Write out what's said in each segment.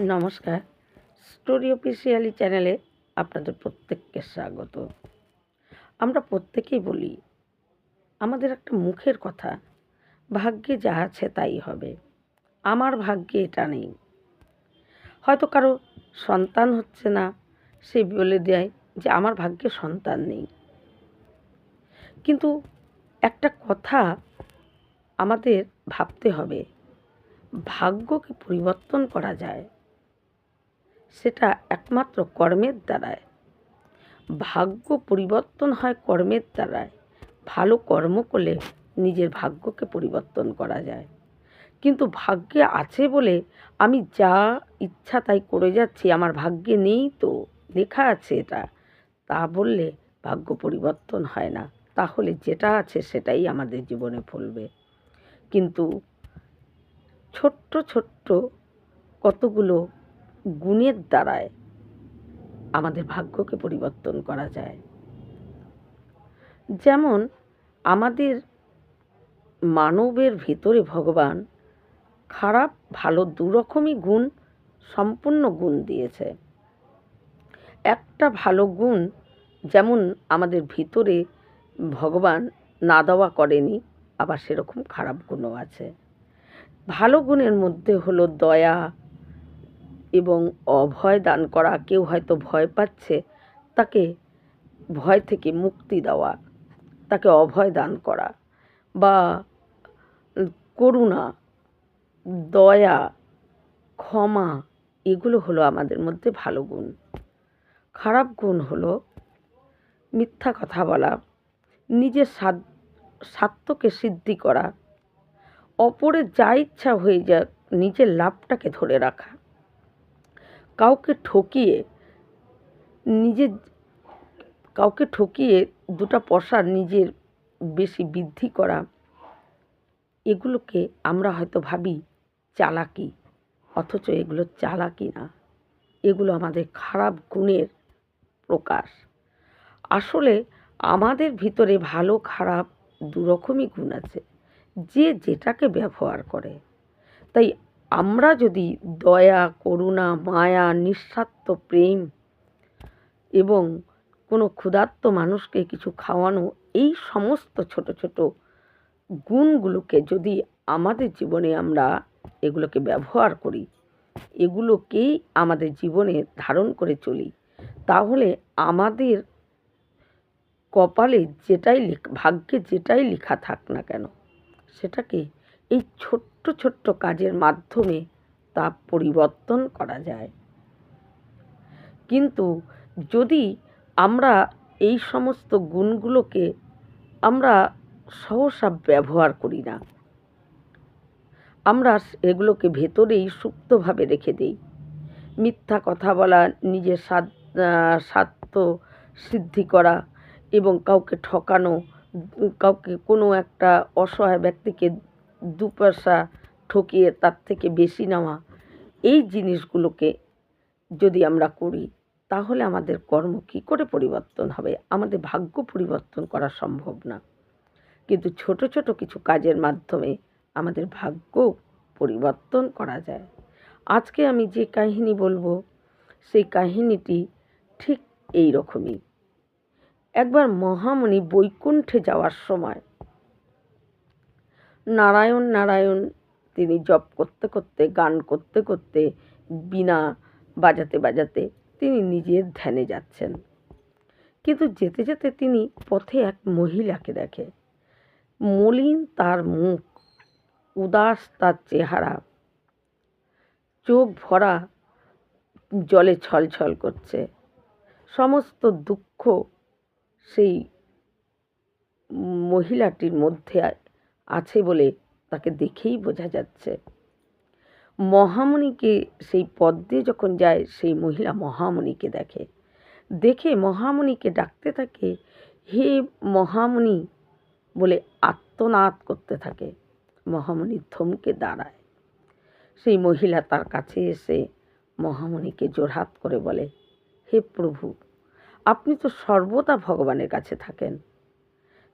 নমস্কার। Story officially চ্যানেলে আপনাদের প্রত্যেককে স্বাগত। আমরা প্রত্যেকেই বলি, আমাদের একটা মুখের কথা, ভাগ্যে যা আছে তাই হবে, আমার ভাগ্যে এটা নেই। হয়তো কারো সন্তান হচ্ছে না, সে বলে দেয় যে আমার ভাগ্যে সন্তান নেই। কিন্তু একটা কথা আমাদের ভাবতে হবে, ভাগ্যকে পরিবর্তন করা যায়, সেটা একমাত্র কর্মের দ্বারায়। ভাগ্য পরিবর্তন হয় কর্মের দ্বারায়। ভালো কর্ম করলে নিজের ভাগ্যকে পরিবর্তন করা যায়। কিন্তু ভাগ্যে আছে বলে আমি যা ইচ্ছা তাই করে যাচ্ছি, আমার ভাগ্যে নেই তো, লেখা আছে এটা, তা বললে ভাগ্য পরিবর্তন হয় না। তাহলে যেটা আছে সেটাই আমাদের জীবনে ফলবে। কিন্তু ছোট্ট ছোট্ট কতগুলো গুণের দ্বারায় আমাদের ভাগ্যকে পরিবর্তন করা যায়। যেমন আমাদের মানবের ভেতরে ভগবান খারাপ ভালো দুরকমই গুণ, সম্পূর্ণ গুণ দিয়েছে। একটা ভালো গুণ যেমন আমাদের ভিতরে ভগবান না দেওয়া করেনি, আবার সেরকম খারাপ গুণও আছে। ভালো গুণের মধ্যে হলো দয়া এবং অভয় দান করা। কেউ হয়তো ভয় পাচ্ছে, তাকে ভয় থেকে মুক্তি দেওয়া, তাকে অভয় দান করা, বা করুণা, দয়া, ক্ষমা, এগুলো হলো আমাদের মধ্যে ভালো গুণ। খারাপ গুণ হলো মিথ্যা কথা বলা, নিজের স্বার্থকে সিদ্ধি করা, অপরের যা ইচ্ছা হয়ে যাক নিজের লাভটাকে ধরে রাখা, কাউকে ঠকিয়ে নিজের কাউকে ঠকিয়ে দুটা পয়সা নিজের বেশি বৃদ্ধি করা, এগুলোকে আমরা হয়তো ভাবি চালাকি, অথচ এগুলো চালাকি না, এগুলো আমাদের খারাপ গুণের প্রকাশ। আসলে আমাদের ভিতরে ভালো খারাপ দুরকমই গুণ আছে, যে যেটাকে ব্যবহার করে। তাই আমরা যদি দয়া, করুণা, মায়া, নিঃস্বার্থ প্রেম এবং কোনো ক্ষুধার্ত মানুষকে কিছু খাওয়ানো, এই সমস্ত ছোট ছোট গুণগুলোকে যদি আমাদের জীবনে আমরা এগুলোকে ব্যবহার করি, এগুলোকেই আমাদের জীবনে ধারণ করে চলি, তাহলে আমাদের কপালে যেটাই ভাগ্যে যেটাই লেখা থাক না কেন, সেটাকে এই ছোট্ট ছোট্ট কাজের মাধ্যমে তা পরিবর্তন করা যায়। কিন্তু যদি আমরা এই সমস্ত গুণগুলোকে আমরা সহসা ব্যবহার করি না, আমরা এগুলোকে ভেতরেই সুপ্তভাবে রেখে দিই। মিথ্যা কথা বলা, নিজের স্বার্থ সিদ্ধি করা এবং কাউকে ঠকানো, কাউকে কোনো একটা অসহায় ব্যক্তিকে দু পয়সা ঠকিয়ে তার থেকে বেশি নেওয়া, এই জিনিসগুলোকে যদি আমরা করি, তাহলে আমাদের কর্ম কী করে পরিবর্তন হবে? আমাদের ভাগ্য পরিবর্তন করা সম্ভব না। কিন্তু ছোট ছোট কিছু কাজের মাধ্যমে আমাদের ভাগ্য পরিবর্তন করা যায়। আজকে আমি যে কাহিনী বলবো, সেই কাহিনীটি ঠিক এই রকমই। একবার মহামুনি বৈকুণ্ঠে যাওয়ার সময় নারায়ণ নারায়ণ তিনি জপ করতে করতে, গান করতে করতে, বীণা বাজাতে বাজাতে তিনি নিজের ধ্যানে যাচ্ছেন। কিন্তু যেতে যেতে তিনি পথে এক মহিলাকে দেখে। মলিন তার মুখ, উদাস তার চেহারা, চোখ ভরা জলে ছলছল করছে। সমস্ত দুঃখ সেই মহিলাটির মধ্যে আছে বলে তাকে দেখেই বোঝা যাচ্ছে। মহামুনিকে সেই পথ দিয়ে যখন যায়, সেই মহিলা মহামুনিকে দেখে, দেখে মহামুনিকে ডাকতে থাকে, হে মহামুনি বলে আর্তনাদ করতে থাকে। মহামুনি থমকে দাঁড়ায়। সেই মহিলা তার কাছে এসে মহামুনিকে জোড়হাত করে বলে, হে প্রভু, আপনি তো সর্বদা ভগবানের কাছে থাকেন,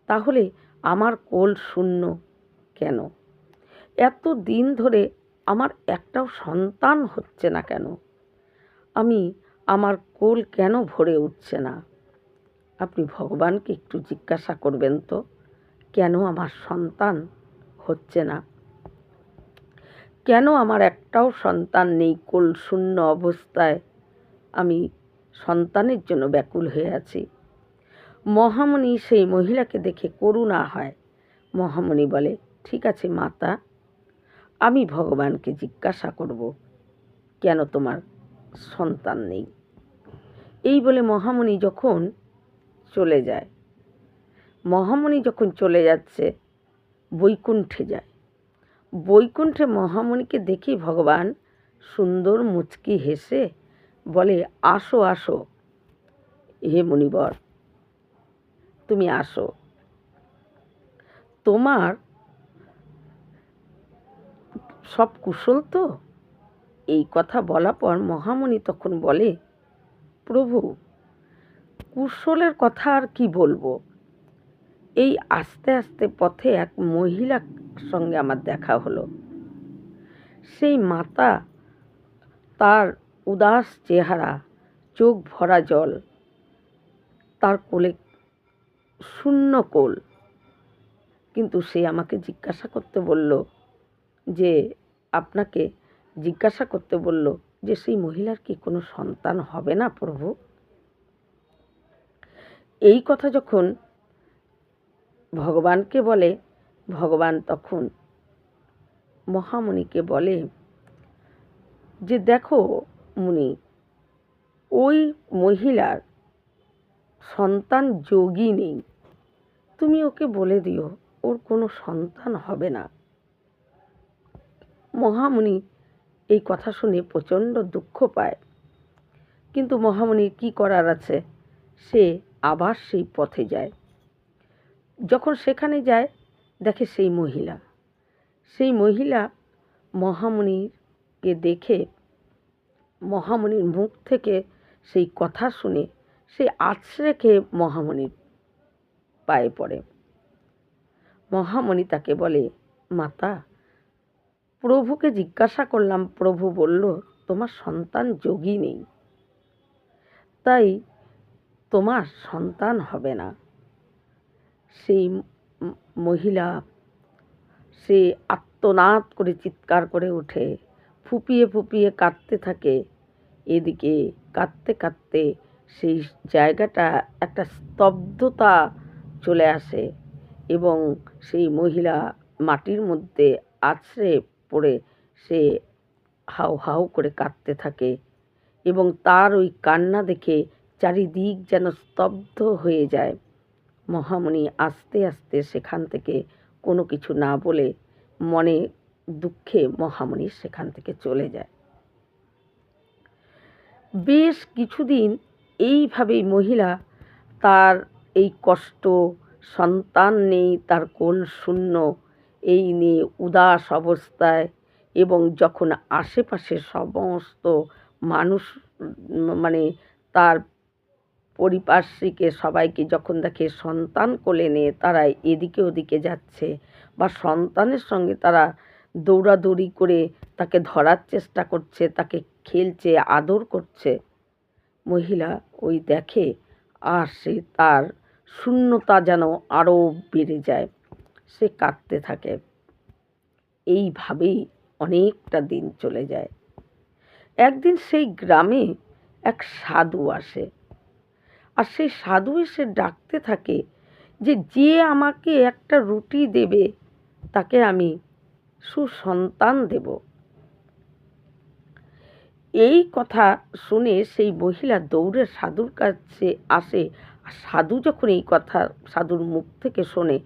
তাহলে আমার কোল শূন্য কেন? এত দিন ধরে আমার একটাও সন্তান হচ্ছে না কেন? আমার কোল কেন ভরে উঠছে না? আপনি ভগবানকে একটু জিজ্ঞাসা করবেন তো, কেন আমার সন্তান হচ্ছে না? কেন আমার একটাও সন্তান নেই? কোল শূন্য অবস্থায় আমি সন্তানের জন্য ব্যাকুল হয়ে আছি। মহামুনি সেই মহিলাকে দেখে করুণা হয়। মহামুনি বলে, ঠিক আছে মাতা, আমি ভগবানকে জিজ্ঞাসা করব কেন তোমার সন্তান নেই। এই বলে মহামুনি যখন চলে যায়, মহামুনি যখন চলে যাচ্ছে বৈকুণ্ঠে যায়। বৈকুণ্ঠে মহামুনিকে দেখি ভগবান সুন্দর মুচকি হেসে বলে, আসো আসো হে মুনিবর, তুমি আসো, তোমার সব কুশল তো? এই কথা বলা পর মহামুনি তখন বলে, প্রভু, কুশলের কথা আর কি বলবো? এই আস্তে আস্তে পথে এক মহিলার সঙ্গে আমার দেখা হলো। সেই মাতা, তার উদাস চেহারা, চোখ ভরা জল, তার কোলে শূন্য কোল। কিন্তু সে আমাকে জিজ্ঞাসা করতে বলল যে আপনাকে জিজ্ঞাসা করতে বলল যে সেই মহিলার কি কোনো সন্তান হবে না প্রভু? এই কথা যখন ভগবানকে বলে, ভগবান তখন মহামুনিকে বলে যে দেখো মুনি, ওই মহিলার সন্তান যোগী নেই, তুমি ওকে বলে দিও ওর কোনো সন্তান হবে না। মহামুনি এই কথা শুনে প্রচণ্ড দুঃখ পায়, কিন্তু মহামুনির কি করার আছে, সে আবার সেই পথে যায়। যখন সেখানে যায় দেখে সেই মহিলা মহামুনিকে দেখে, মহামুনির মুখ থেকে সেই কথা শুনে সে আছড়ে খেয়ে মহামুনির পায়ে পড়ে। মহামুনি তাকে বলে, মাতা, প্রভুকে জিজ্ঞাসা করলাম, প্রভু বলল তোমার সন্তান যোগী নেই, তাই তোমার সন্তান হবে না। সেই মহিলা সে আর্তনাদ করে চিৎকার করে ওঠে, ফুপিয়ে ফুপিয়ে কাঁদতে থাকে। এদিকে কাঁদতে কাঁদতে সেই জায়গাটা একটা স্তব্ধতা চলে আসে এবং সেই মহিলা মাটির মধ্যে আছড়ে পড়ে সে হাউ হাউ করে কাঁদতে থাকে এবং তার ওই কান্না দেখে চারিদিক যেন স্তব্ধ হয়ে যায়। মহামুনি আস্তে আস্তে সেখান থেকে কোনো কিছু না বলে মনে দুঃখে মহামুনি সেখান থেকে চলে যায়। বেশ কিছুদিন এইভাবেই মহিলা তার এই কষ্ট, সন্তান নেই, তার কোল শূন্য, এই নিয়ে উদাস অবস্থায়, এবং যখন আশেপাশে সমস্ত মানুষ মানে তার পরিপার্শ্বিকে সবাইকে যখন দেখে সন্তান কোলে নিয়ে তারা এদিকে ওদিকে যাচ্ছে বা সন্তানের সঙ্গে তারা দৌড়াদৌড়ি করে তাকে ধরার চেষ্টা করছে, তাকে খেলছে, আদর করছে, মহিলা ওই দেখে আর সে তার শূন্যতা যেন আরও বেড়ে যায়, সে কাঁদতে থাকে। এইভাবেই অনেকটা দিন চলে যায়। একদিন সেই গ্রামে এক সাধু আসে, আর সেই সাধু এসে ডাকতে থাকে যে যে আমাকে একটা রুটি দেবে তাকে আমি সুসন্তান দেব। এই কথা শুনে সেই মহিলা দৌড়ে সাধুর কাছে আসে, আর সাধু যখন এই কথা সাধুর মুখ থেকে শোনে,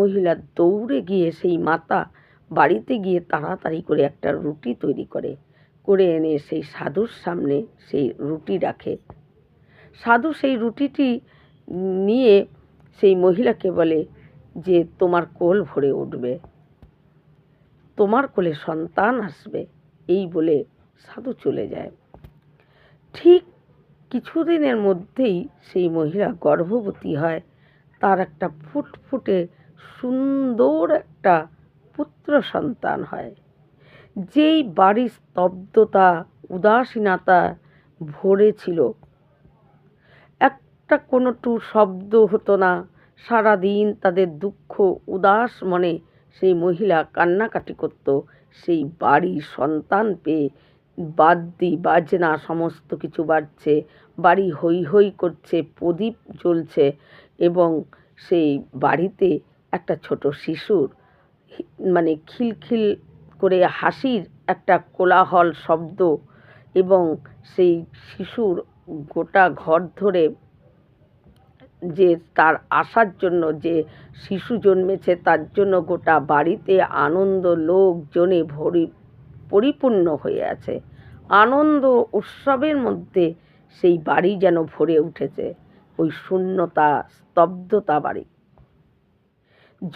মহিলা দৌড়ে গিয়ে সেই মাতা বাড়িতে গিয়ে তাড়াতাড়ি করে একটা রুটি তৈরি করে এনে সেই সাধুর সামনে সেই রুটি রাখে। সাধু সেই রুটিটি নিয়ে সেই মহিলাকে বলে যে তোমার কোল ভরে উঠবে, তোমার কোলে সন্তান আসবে। এই বলে সাধু চলে যায়। ঠিক কিছুদিনের মধ্যেই সেই মহিলা গর্ভবতী হয়, তার একটা ফুটফুটে সুন্দর একটা পুত্র সন্তান হয়। যেই বাড়ির স্তব্ধতা উদাসীনতা ভরে ছিল, একটা কোনোটু শব্দ হতো না। সারাদিন তাদের দুঃখ উদাস মনে সেই মহিলা কান্নাকাটি করত। সেই বাড়ি সন্তান পেয়ে বাদ্যি বাজনা সমস্ত কিছু বাজছে, বাড়ি হৈ হৈ করছে, প্রদীপ জ্বলছে এবং সেই বাড়িতে একটা ছোট শিশুর মানে খিলখিল করে হাসির একটা কোলাহল শব্দ এবং সেই শিশুর গোটা ঘর ধরে যে তার আসার জন্য যে শিশু জন্মেছে তার জন্য গোটা বাড়িতে আনন্দ লোকজনে পরিপূর্ণ হয়ে আছে। আনন্দ উৎসবের মধ্যে সেই বাড়ি যেন ভরে উঠেছে। ওই শূন্যতা স্তব্ধতা বাড়ি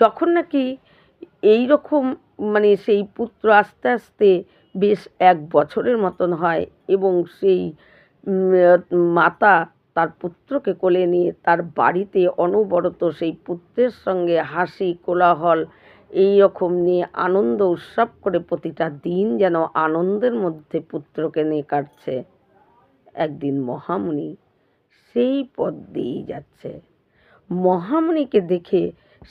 যখন নাকি এই রকম মানে সেই পুত্র আস্তে আস্তে বেশ 1 বছরের মতন হয় এবং সেই মাতা তার পুত্রকে কোলে নিয়ে তার বাড়িতে অনবরত সেই পুত্রের সঙ্গে হাসি কোলাহল এই রকম নিয়ে আনন্দ উৎসব করে প্রতিটা দিন যেন আনন্দের মধ্যে পুত্রকে নিয়ে কাটছে। একদিন মহামুনি সেই পথ দিয়েই যাচ্ছে। মহামুনিকে দেখে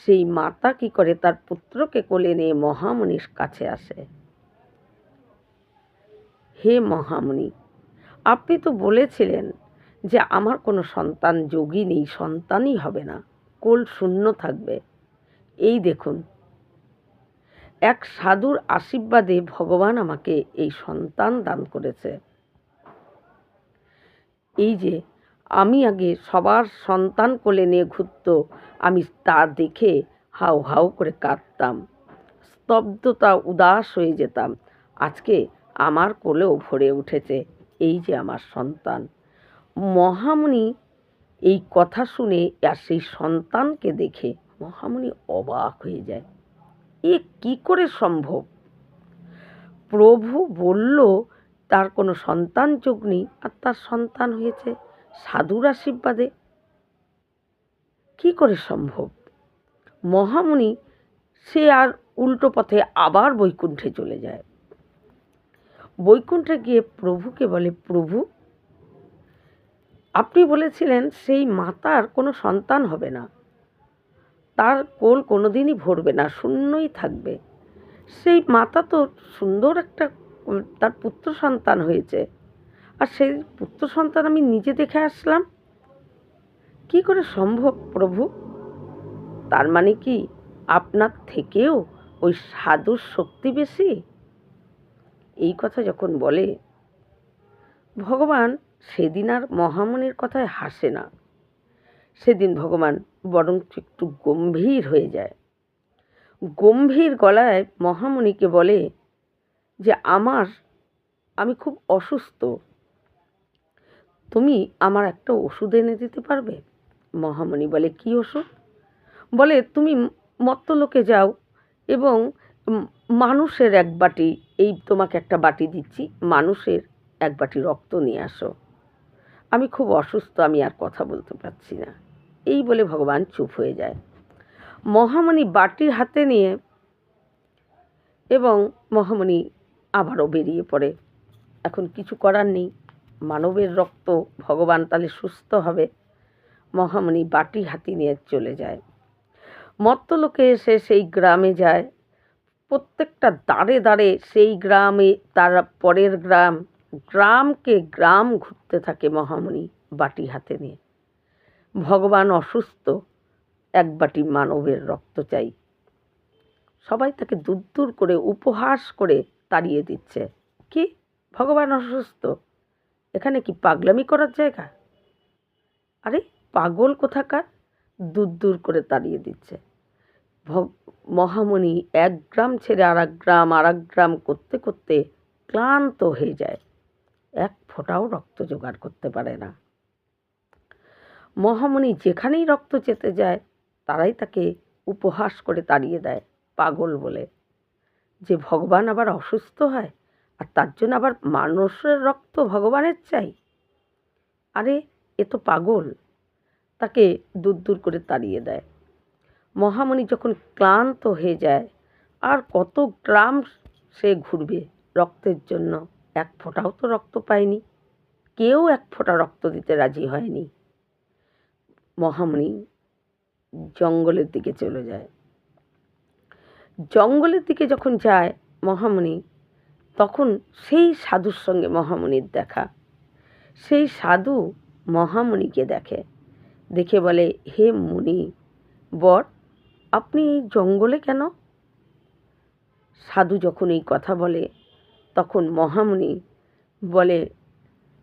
সেই মাতা কি করে তার পুত্রকে কোলে নিয়ে মহামুনির কাছে আসে। হে মহামুনি, আপনি তো বলেছিলেন যে আমার কোনো সন্তান যোগী নেই, সন্তানই হবে না, কোল শূন্য থাকবে। এই দেখুন, এক সাধুর আশীর্বাদে ভগবান আমাকে এই সন্তান দান করেছে। এই যে আমি আগে সবার সন্তান কোলে নিয়ে ঘুরত, আমি তা দেখে হাউ হাউ করে কাঁদতাম, স্তব্ধতা উদাস হয়ে যেতাম। আজকে আমার কোলেও ভরে উঠেছে এই যে আমার সন্তান। মহামুনি এই কথা শুনে আর সেই সন্তানকে দেখে মহামুনি অবাক হয়ে যায়। এ কি করে সম্ভব? প্রভু বলল তার কোনো সন্তান যোগ নেই, আর তার সন্তান হয়েছে সাধুর আশীর্বাদে। কি করে সম্ভব? মহামুনি সে আর উল্টো পথে আবার বৈকুণ্ঠে চলে যায়। বৈকুণ্ঠে গিয়ে প্রভুকে বলে, প্রভু আপনি বলেছিলেন সেই মাতার কোনো সন্তান হবে না, তার কোল কোনোদিনই ভরবে না, শূন্যই থাকবে। সেই মাতা তো সুন্দর একটা তার পুত্র সন্তান হয়েছে, আর সেই পুত্র সন্তান আমি নিজে দেখে আসলাম। কি করে সম্ভব প্রভু? তার মানে কি আপনার থেকেও ওই সাধুর শক্তি বেশি? এই কথা যখন বলে ভগবান সেদিন আর মহামুনির কথায় হাসে না। সেদিন ভগবান বরং একটু গম্ভীর হয়ে যায়। গম্ভীর গলায় মহামুনিকে বলে যে আমি খুব অসুস্থ, তুমি আমার একটা ওষুধ এনে দিতে পারবে? মহামুনি বলে, কি ওষুধ? বলে, তুমি মর্ত্যলোকে যাও এবং মানুষের 1 বাটি, এই তোমাকে একটা বাটি দিচ্ছি, মানুষের 1 বাটি রক্ত নিয়ে আসো, আমি খুব অসুস্থ, আমি আর কথা বলতে পারছি না। এই বলে ভগবান চুপ হয়ে যায়। মহামুনি বাটি হাতে নিয়ে এবং মহামুনি আবারও বেরিয়ে পড়ে। এখন কিছু করার নেই, মানবের রক্ত, ভগবান তাহলে সুস্থ হবে। মহামুনি বাটি হাতি নিয়ে চলে যায়। মর্ত্যলোকে এসে সেই গ্রামে যায়। প্রত্যেকটা দাঁড়ে দাঁড়ে সেই গ্রামে তার পরের গ্রামকে গ্রাম ঘুরতে থাকে মহামুনি বাটি হাতে নিয়ে। ভগবান অসুস্থ, 1 বাটি মানবের রক্ত চাই। সবাই তাকে দূর দূর করে উপহাস করে তাড়িয়ে দিচ্ছে। কি, ভগবান অসুস্থ, এখানে কি পাগলামি করার জায়গা? আরে পাগল কোথাকার, দূর দূর করে তাড়িয়ে দিচ্ছে। মহামুনি 1 গ্রাম ছেড়ে আরেক গ্রাম করতে করতে ক্লান্ত হয়ে যায়, 1 ফোঁটাও রক্ত জোগাড় করতে পারে না। মহামুনি যেখানেই রক্ত চেতে যায় তারাই তাকে উপহাস করে তাড়িয়ে দেয় পাগল বলে। যে ভগবান আবার অসুস্থ হয় আর তার জন্য আবার মানুষের রক্ত ভগবানের চাই? আরে এ তো পাগল। তাকে দূর দূর করে তাড়িয়ে দেয়। মহামুনি যখন ক্লান্ত হয়ে যায়, আর কত গ্রাম সে ঘুরবে, রক্তের জন্য এক ফোঁটাও তো রক্ত পায়নি, কেউ এক ফোঁটা রক্ত দিতে রাজি হয়নি। মহামুনি জঙ্গলের দিকে চলে যায়। জঙ্গলের দিকে যখন যায় মহামুনি, তখন সেই সাধুর সঙ্গে মহামুনির দেখা। সেই সাধু মহামুনিকে দেখে বলে, হে মুনি বর, আপনি এই জঙ্গলে কেন? সাধু যখন এই কথা বলে তখন মহামুনি বলে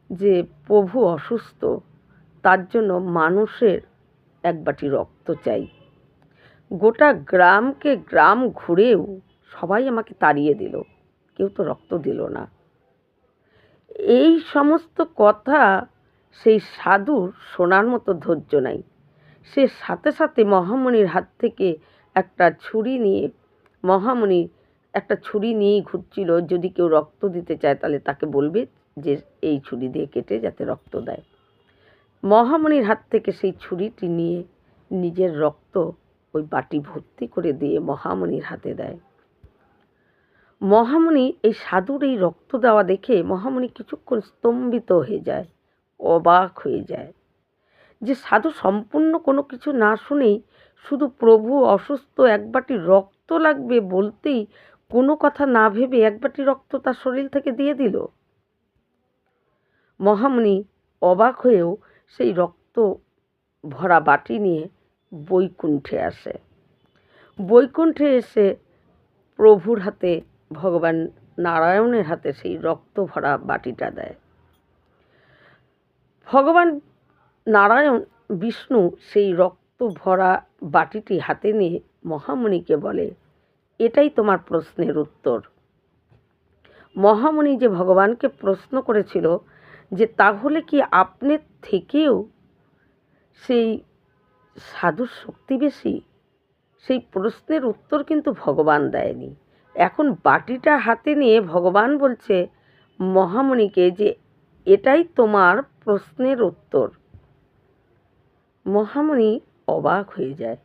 যে প্রভু অসুস্থ, তার জন্য মানুষের এক বাটি রক্ত চাই। গোটা গ্রাম ঘুরেও সবাই আমাকে তাড়িয়ে দিল, কেউ তো রক্ত দিল না। এই সমস্ত কথা সেই সাধুর শোনার মতো ধৈর্য নাই। সে সাথে সাথে মহামুনির হাত থেকে একটা ছুরি নিয়ে, মহামুনি একটা ছুরি নিয়েই ঘুরছিল, যদি কেউ রক্ত দিতে চায় তাহলে তাকে বলবে যে এই ছুরি দিয়ে কেটে যাতে রক্ত দেয়। মহামুনির হাত থেকে সেই ছুরিটি নিয়ে নিজের রক্ত ওই বাটি ভর্তি করে দিয়ে মহামুনির হাতে দেয়। মহামুনি এই সাধুর এই রক্ত দেওয়া দেখে মহামুনি কিছুক্ষণ স্তম্ভিত হয়ে যায়, অবাক হয়ে যায় যে সাধু সম্পূর্ণ কোনো কিছু না শুনেই শুধু প্রভু অসুস্থ, এক বাটি রক্ত লাগবে বলতেই কোনো কথা না ভেবে এক বাটি রক্ত তার শরীর থেকে দিয়ে দিল। মহামুনি অবাক হয়েও সেই রক্ত ভরা বাটি নিয়ে বৈকুণ্ঠে আসে। বৈকুণ্ঠে এসে প্রভুর হাতে, ভগবান নারায়ণের হাতে সেই রক্ত ভরা বাটিটা দেয়। ভগবান নারায়ণ বিষ্ণু সেই রক্ত ভরা বাটিটি হাতে নিয়ে মহামুনিকে বলে, এটাই তোমার প্রশ্নের উত্তর। মহামুনি যে ভগবানকে প্রশ্ন করেছিল যে তাহলে কি আপনার থেকেও সেই সাধুর শক্তি বেশি, সেই প্রশ্নের উত্তর কিন্তু ভগবান দেয়নি। এখন বাটিটা হাতে নিয়ে ভগবান বলছে মহামুনিকে যে এটাই তোমার প্রশ্নের উত্তর। মহামুনি অবাক হয়ে যায়,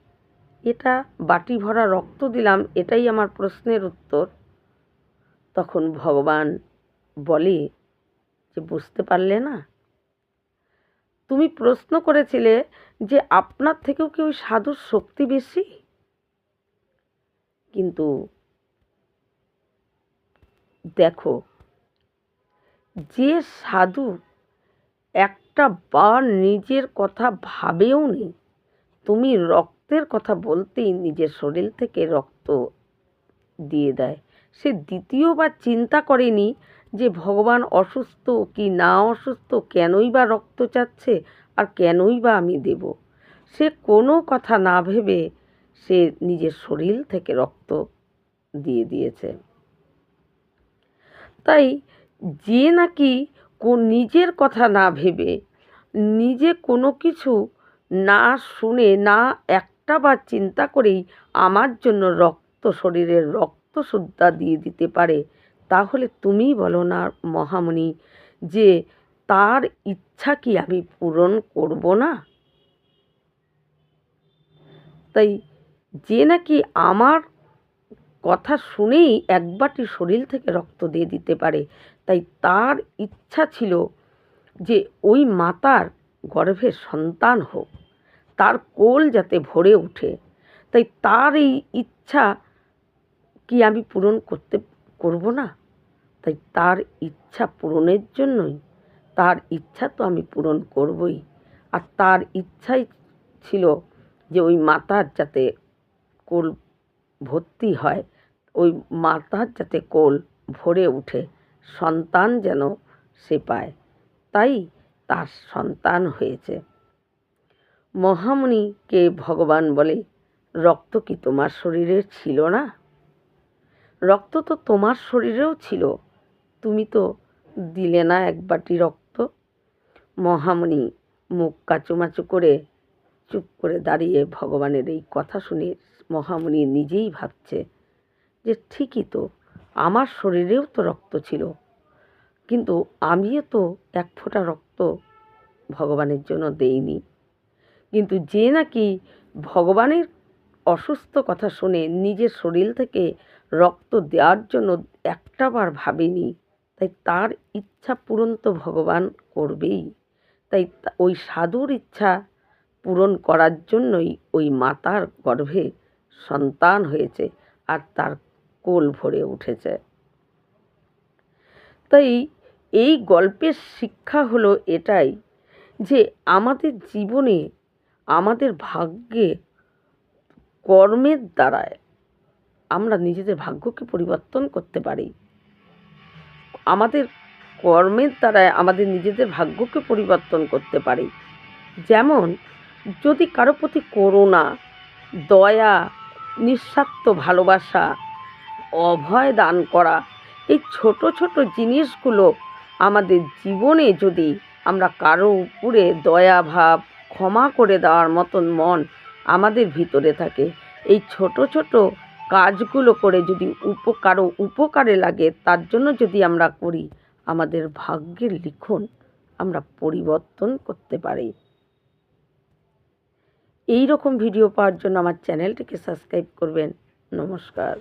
এটা বাটি ভরা রক্ত দিলাম, এটাই আমার প্রশ্নের উত্তর। তখন ভগবান বলে যে বুঝতে পারলে না, তুমি প্রশ্ন করেছিলে যে আপনার থেকেও কি ওই সাধুর শক্তি বেশি, কিন্তু দেখো যে সাধু একটা বার নিজের কথা ভাবেও নি, তুমি রক্তের কথা বলতেই নিজের শরীর থেকে রক্ত দিয়ে দেয়। সে দ্বিতীয়বার চিন্তা করেনি যে ভগবান অসুস্থ কি না অসুস্থ, কেনই বা রক্ত চাচ্ছে আর কেনই বা আমি দেব। সে কোনো কথা না ভেবে সে নিজের শরীর থেকে রক্ত দিয়ে দিয়েছে। তাই যে নাকি নিজের কথা না ভেবে, নিজে কোনো কিছু না শুনে, না একটা বার চিন্তা করেই আমার জন্য রক্ত, শরীরের রক্ত সুদ্ধা দিয়ে দিতে পারে, তাহলে তুমি বলো না মহামুনি যে তার ইচ্ছা কি আমি পূরণ করব না? তাই যে নাকি আমার কথা শুনেই এক বাটি শরীর থেকে রক্ত দিয়ে দিতে পারে, তাই তার ইচ্ছা ছিল যে ওই মাতার গর্ভে সন্তান হোক, তার কোল যাতে ভরে ওঠে। তাই তার এই ইচ্ছা কি আমি পূরণ করব না? তাই তার ইচ্ছা পূরণের জন্যই, তার ইচ্ছা তো আমি পূরণ করবই। আর তার ইচ্ছাই ছিল যে ওই মাতার যাতে কোল ভর্তি হয়, ওই মাতার যাতে কোল ভরে ওঠে, সন্তান যেন সে পায়। তাই তার সন্তান হয়েছে। মহামুনিকে ভগবান বলে, রক্ত কি তোমার শরীরে ছিল না? রক্ত তো তোমার শরীরেও ছিল, তুমি তো দিলে না এক বাটি রক্ত। মহামুনি মুখ কাচুমাচু করে চুপ করে দাঁড়িয়ে ভগবানের এই কথা শুনে মহামুনি নিজেই ভাবছে যে ঠিকই তো, আমার শরীরেও তো রক্ত ছিল, কিন্তু আমিও তো এক ফোঁটা রক্ত ভগবানের জন্য দেইনি। কিন্তু যে নাকি ভগবানের অসুস্থ কথা শুনে নিজের শরীর থেকে রক্ত দেওয়ার জন্য একটাবার ভাবেনি, তাই তার ইচ্ছা পূরণ তো ভগবান করবেই। তাই ওই সাধুর ইচ্ছা পূরণ করার জন্যই ওই মাতার গর্ভে সন্তান হয়েছে আর তার কোল ভরে উঠেছে। তাই এই গল্পের শিক্ষা হলো এটাই যে আমাদের জীবনে, আমাদের ভাগ্যে কর্মের দ্বারায় আমরা নিজেদের ভাগ্যকে পরিবর্তন করতে পারি। আমাদের কর্মের দ্বারায় আমাদের নিজেদের ভাগ্যকে পরিবর্তন করতে পারি। যেমন যদি কারো প্রতি করুণা, দয়া, নিঃস্বার্থ ভালোবাসা, অভয় দান করা, এই ছোট ছোট জিনিসগুলো আমাদের জীবনে যদি আমরা কারো উপরে দয়া ভাব, ক্ষমা করে দেওয়ার মতন মন আমাদের ভিতরে থাকে, এই ছোট ছোট কাজগুলো করে যদি কারো উপকারে লাগে, তার জন্য যদি আমরা করি, আমাদের ভাগ্যের লিখন আমরা পরিবর্তন করতে পারি। এই রকম ভিডিও পাওয়ার জন্য আমার চ্যানেলটিকে সাবস্ক্রাইব করবেন। নমস্কার।